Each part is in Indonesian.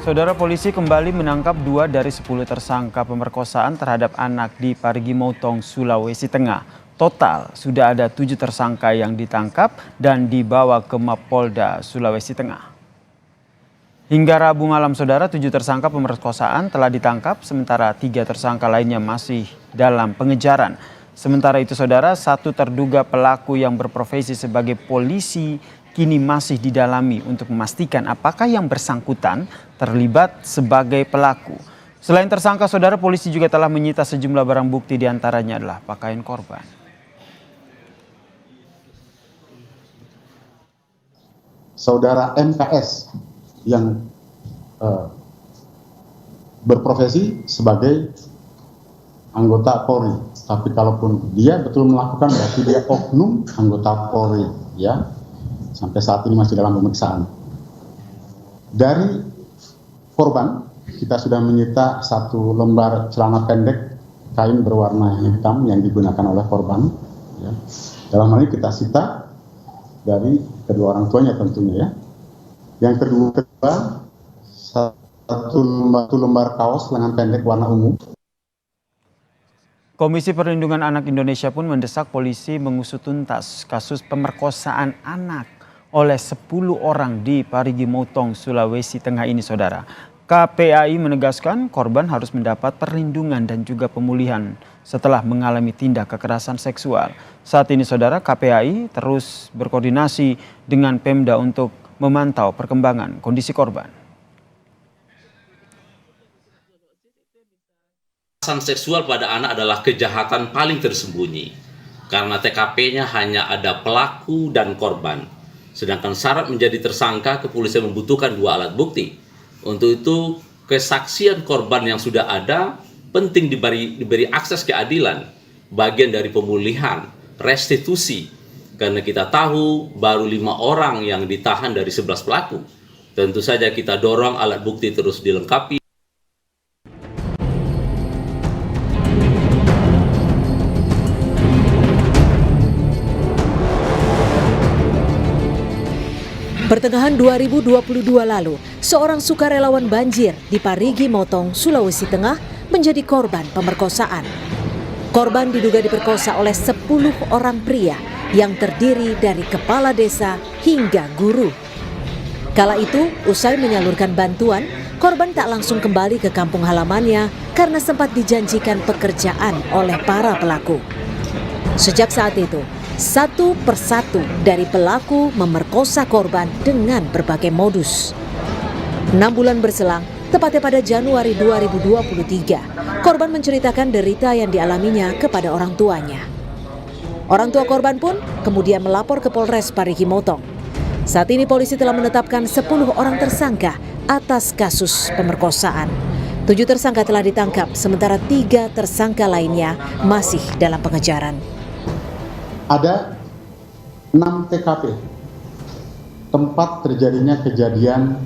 Saudara, polisi kembali menangkap 2 dari 10 tersangka pemerkosaan terhadap anak di Parigi Motong, Sulawesi Tengah. Total sudah ada 7 tersangka yang ditangkap dan dibawa ke Mapolda Sulawesi Tengah. Hingga Rabu malam, saudara, 7 tersangka pemerkosaan telah ditangkap, sementara 3 tersangka lainnya masih dalam pengejaran. Sementara itu, saudara, 1 terduga pelaku yang berprofesi sebagai polisi kini masih didalami untuk memastikan apakah yang bersangkutan terlibat sebagai pelaku. Selain tersangka, saudara, polisi juga telah menyita sejumlah barang bukti, diantaranya adalah pakaian korban. Saudara MKS yang berprofesi sebagai anggota Polri, tapi kalaupun dia betul melakukan berarti dia oknum anggota Polri, ya. Sampai saat ini masih dalam pemeriksaan. Dari korban kita sudah menyita 1 lembar celana pendek kain berwarna hitam yang digunakan oleh korban, ya. Dalam hal ini kita sita dari kedua orang tuanya tentunya, ya. Yang kedua 1 lembar kaos lengan pendek warna ungu. Komisi Perlindungan Anak Indonesia pun mendesak polisi mengusut tuntas kasus pemerkosaan anak oleh 10 orang di Parigi Motong, Sulawesi Tengah ini, saudara. KPAI menegaskan korban harus mendapat perlindungan dan juga pemulihan setelah mengalami tindak kekerasan seksual. Saat ini, saudara, KPAI terus berkoordinasi dengan Pemda untuk memantau perkembangan kondisi korban. Kekerasan seksual pada anak adalah kejahatan paling tersembunyi karena TKP-nya hanya ada pelaku dan korban. Sedangkan syarat menjadi tersangka, kepolisian membutuhkan 2 alat bukti. Untuk itu, kesaksian korban yang sudah ada penting diberi akses keadilan, bagian dari pemulihan, restitusi. Karena kita tahu baru 5 orang yang ditahan dari 11 pelaku. Tentu saja kita dorong alat bukti terus dilengkapi. Pertengahan 2022 lalu, seorang sukarelawan banjir di Parigi Motong, Sulawesi Tengah menjadi korban pemerkosaan. Korban diduga diperkosa oleh 10 orang pria yang terdiri dari kepala desa hingga guru. Kala itu, usai menyalurkan bantuan, korban tak langsung kembali ke kampung halamannya karena sempat dijanjikan pekerjaan oleh para pelaku. Sejak saat itu, 1 persatu dari pelaku memerkosa korban dengan berbagai modus. 6 bulan berselang, tepatnya pada Januari 2023, korban menceritakan derita yang dialaminya kepada orang tuanya. Orang tua korban pun kemudian melapor ke Polres Parigi Motong. Saat ini polisi telah menetapkan 10 orang tersangka atas kasus pemerkosaan. 7 tersangka telah ditangkap, sementara 3 tersangka lainnya masih dalam pengejaran. Ada 6 TKP tempat terjadinya kejadian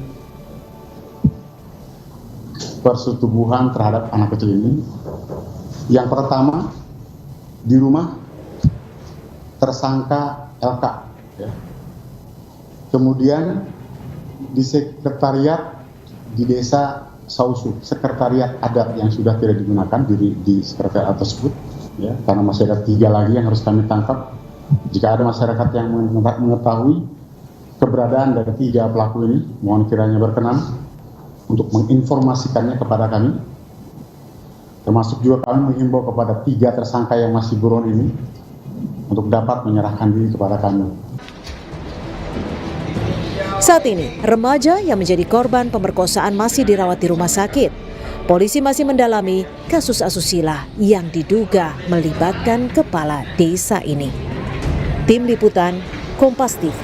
persetubuhan terhadap anak kecil ini. Yang pertama di rumah tersangka LK, ya. Kemudian di sekretariat di desa Sausu, sekretariat adat yang sudah tidak digunakan di sekretariat tersebut, ya, karena masih ada 3 lagi yang harus kami tangkap. Jika ada masyarakat yang mengetahui keberadaan dari 3 pelaku ini, mohon kiranya berkenan untuk menginformasikannya kepada kami. Termasuk juga kami menghimbau kepada 3 tersangka yang masih buron ini untuk dapat menyerahkan diri kepada kami. Saat ini, remaja yang menjadi korban pemerkosaan masih dirawat di rumah sakit. Polisi masih mendalami kasus asusila yang diduga melibatkan kepala desa ini. Tim Liputan, Kompas TV.